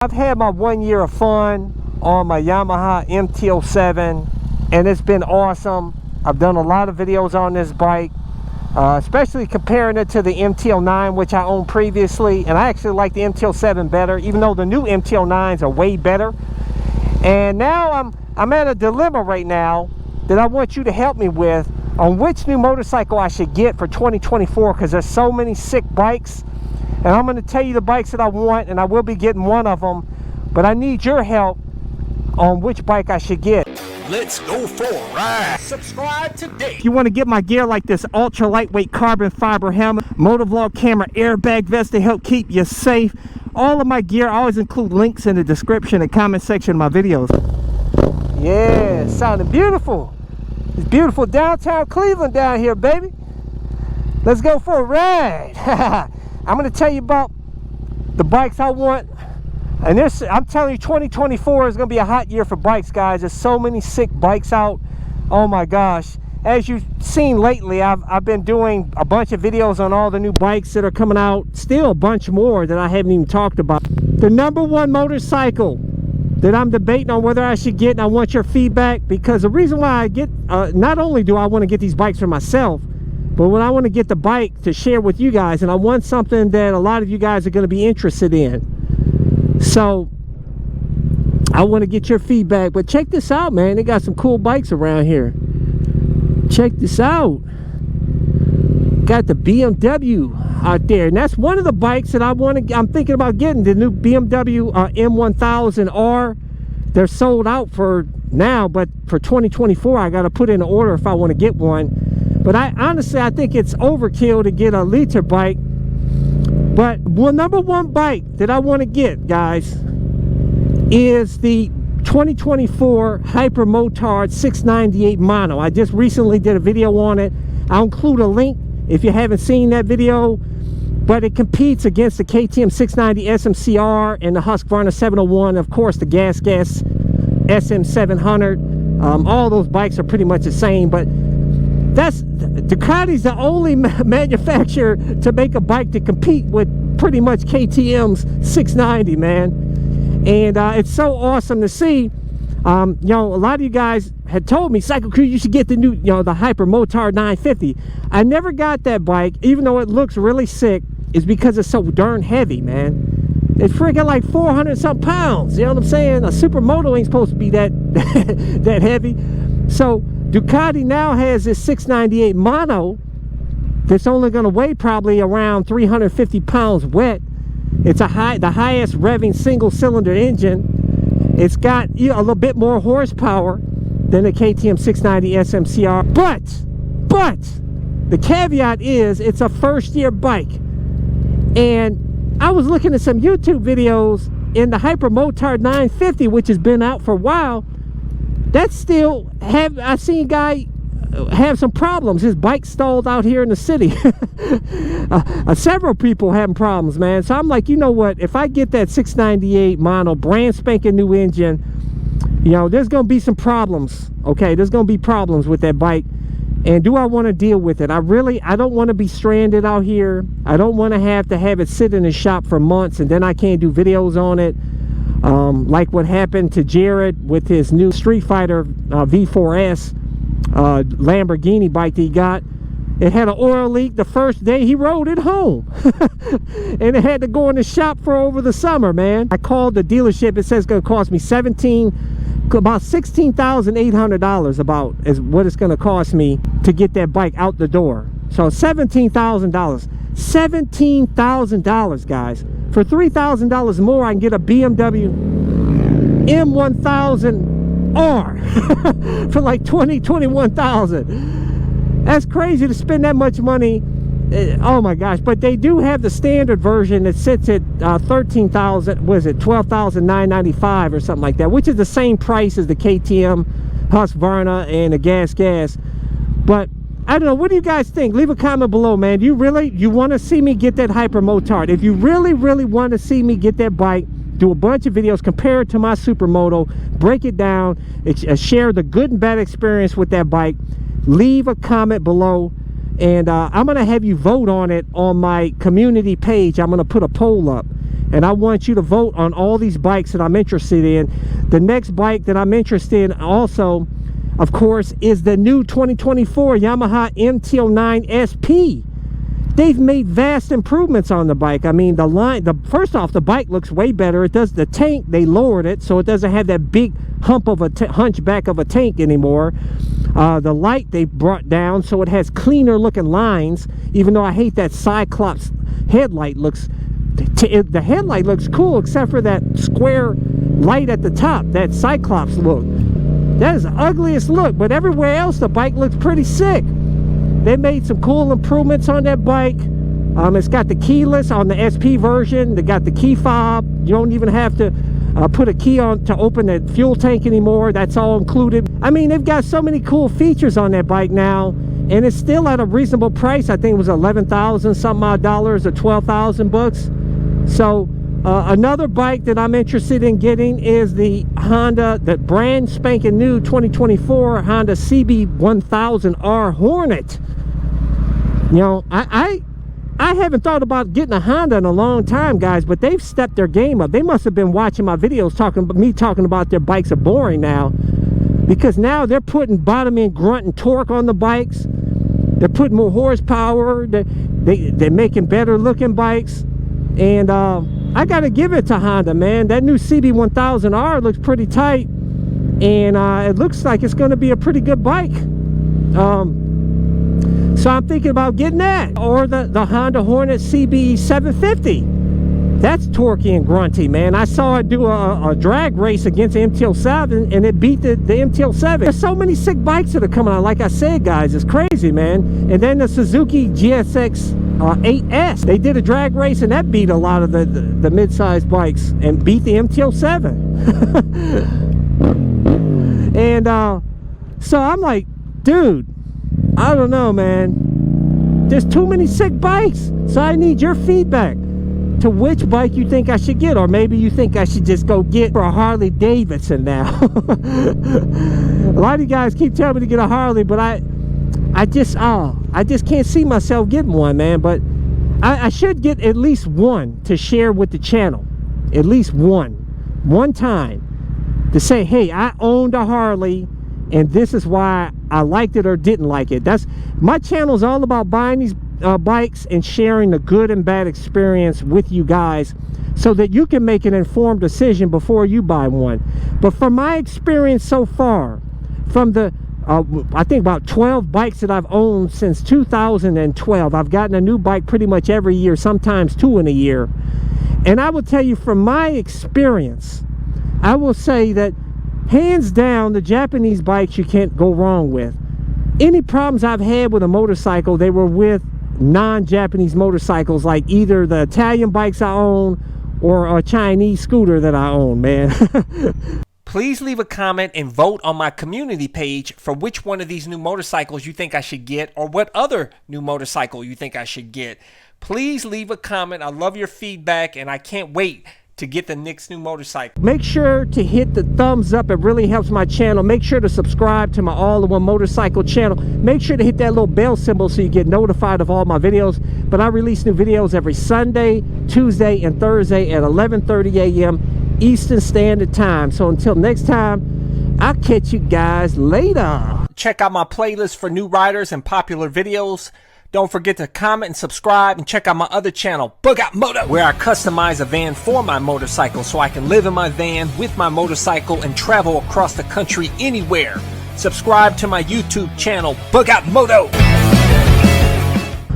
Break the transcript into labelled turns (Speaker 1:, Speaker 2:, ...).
Speaker 1: I've had my 1 year of fun on my Yamaha MT-07 and it's been awesome. I've done a lot of videos on this bike, especially comparing it to the MT-09, which I owned previously, and I actually like the MT-07 better, even though the new MT-09s are way better. And now I'm at a dilemma right now that I want you to help me with on which new motorcycle I should get for 2024, because there's so many sick bikes. And I'm going to tell you the bikes that I want, and I will be getting one of them. But I need your help on which bike I should get.
Speaker 2: Let's go for a ride. Subscribe today.
Speaker 1: If you want to get my gear like this ultra lightweight carbon fiber helmet, motovlog camera, airbag vest to help keep you safe, all of my gear, I always include links in the description and comment section of my videos. Yeah, sounding beautiful. It's beautiful downtown Cleveland down here, baby. Let's go for a ride. I'm going to tell you about the bikes I want. And this, I'm telling you, 2024 is going to be a hot year for bikes, guys. There's so many sick bikes out. Oh my gosh. As you've seen lately, I've been doing a bunch of videos on all the new bikes that are coming out. Still a bunch more that I haven't even talked about. The #1 motorcycle that I'm debating on whether I should get, and I want your feedback, because the reason why I get, not only do I want to get these bikes for myself, but when I want to get the bike to share with you guys, and I want something that a lot of you guys are going to be interested in. So I want to get your feedback. But check this out, man. They got some cool bikes around here. Check this out. Got the BMW out there, and that's one of the bikes that I'm thinking about getting, the new BMW M1000R. They're sold out for now, but for 2024 I got to put in an order if I want to get one. But honestly, I think it's overkill to get a liter bike. But #1 bike that I want to get, guys, is the 2024 hypermotard 698 mono. I just recently did a video on it. I'll include a link if you haven't seen that video. But it competes against the KTM 690 SMCR and the Husqvarna 701. Of course, the Gas SM 700. All those bikes are pretty much the same, but Ducati's the only manufacturer to make a bike to compete with pretty much KTM's 690, man. And it's so awesome to see. You know, a lot of you guys had told me, CycleCruza, you should get the new, you know, the hypermotard 950. I never got that bike, even though it looks really sick. It's because it's so darn heavy, man. It's freaking like 400-something pounds. You know what I'm saying? A supermoto ain't supposed to be that that heavy. So Ducati now has this 698 mono that's only going to weigh probably around 350 pounds wet. It's the highest revving single-cylinder engine. It's got, you know, a little bit more horsepower than the KTM 690 SMCR. But the caveat is it's a first-year bike. And I was looking at some YouTube videos in the hypermotard 950, which has been out for a while. That still I've seen a guy have some problems. His bike stalled out here in the city. Several people having problems, man. So I'm like, you know what, if I get that 698 mono, brand spanking new engine, you know, there's gonna be some problems. Okay, there's gonna be problems with that bike. And do I want to deal with it? I don't want to be stranded out here. I don't want to have it sit in the shop for months and then I can't do videos on it. Like what happened to Jared with his new Street Fighter V4S Lamborghini bike that he got. It had an oil leak the first day he rode it home. And it had to go in the shop for over the summer, man. I called the dealership. It says it's going to cost me about $16,800 about is what it's going to cost me to get that bike out the door. So $17,000. $17,000, guys. For $3,000 more, I can get a BMW M1000R for like $21,000. That's crazy to spend that much money. Oh my gosh. But they do have the standard version that sits at $13,000, what is it, $12,995 or something like that, which is the same price as the KTM Husqvarna and the Gas. But I don't know, what do you guys think? Leave a comment below, man. You want to see me get that hypermotard? If you really want to see me get that bike, do a bunch of videos, compare it to my supermoto, break it down, share the good and bad experience with that bike, leave a comment below. And I'm going to have you vote on it on my community page. I'm going to put a poll up. and I want you to vote on all these bikes that I'm interested in. The next bike that I'm interested in also, of course, is the new 2024 Yamaha MT-09 SP. They've made vast improvements on the bike. I mean, first off, the bike looks way better. It does, the tank, they lowered it, so it doesn't have that big hump of a hunchback of a tank anymore. The light they brought down, so it has cleaner looking lines, even though I hate that Cyclops headlight looks, the headlight looks cool, except for that square light at the top, that Cyclops look. That is the ugliest look, but everywhere else, the bike looks pretty sick. They made some cool improvements on that bike. It's got the keyless on the SP version. They got the key fob. You don't even have to put a key on to open the fuel tank anymore. That's all included. I mean, they've got so many cool features on that bike now, and it's still at a reasonable price. I think it was 11,000 something odd dollars or 12,000 bucks. So another bike that I'm interested in getting is the Honda, the brand spanking new 2024 Honda CB1000R Hornet. You know, I haven't thought about getting a Honda in a long time, guys, but they've stepped their game up. They must have been watching my videos talking about their bikes are boring now, because now they're putting bottom end grunt and torque on the bikes. They're putting more horsepower. They're making better looking bikes, and I gotta give it to Honda, man. That new CB1000R looks pretty tight, and it looks like it's going to be a pretty good bike. So I'm thinking about getting that, or the Honda Hornet CB750. That's torquey and grunty, man. I saw it do a drag race against the MT-07, and it beat the MT-07. There's so many sick bikes that are coming out. Like I said, guys, it's crazy, man. And then the Suzuki GSX 8S, they did a drag race, and that beat a lot of the mid-sized bikes and beat the MT-07. And so I'm like, dude, I don't know, man. There's too many sick bikes. So I need your feedback to which bike you think I should get, or maybe you think I should just go get for a Harley Davidson now. A lot of you guys keep telling me to get a Harley, but I just can't see myself getting one, man. But I should get at least one to share with the channel. At least one time to say, hey, I owned a Harley, and this is why I liked it or didn't like it. That's my channel is all about buying these bikes and sharing the good and bad experience with you guys, so that you can make an informed decision before you buy one. But from my experience so far, from the I think about 12 bikes that I've owned since 2012, I've gotten a new bike pretty much every year, sometimes 2 in a year. And I will tell you, from my experience, I will say that hands down, the Japanese bikes you can't go wrong with. Any problems I've had with a motorcycle, they were with non-Japanese motorcycles, like either the Italian bikes I own or a Chinese scooter that I own, man.
Speaker 3: Please leave a comment and vote on my community page for which one of these new motorcycles you think I should get, or what other new motorcycle you think I should get. Please leave a comment. I love your feedback, and I can't wait to get the next new motorcycle.
Speaker 1: Make sure to hit the thumbs up. It really helps my channel. Make sure to subscribe to my all-in-one motorcycle channel. Make sure to hit that little bell symbol so you get notified of all my videos. But I release new videos every Sunday, Tuesday, and Thursday at 11:30 a.m. Eastern Standard Time. So until next time, I'll catch you guys later.
Speaker 3: Check out my playlist for new riders and popular videos. Don't forget to comment and subscribe, and check out my other channel, Bug Out Moto, where I customize a van for my motorcycle so I can live in my van with my motorcycle and travel across the country anywhere. Subscribe to my YouTube channel, Bug Out Moto.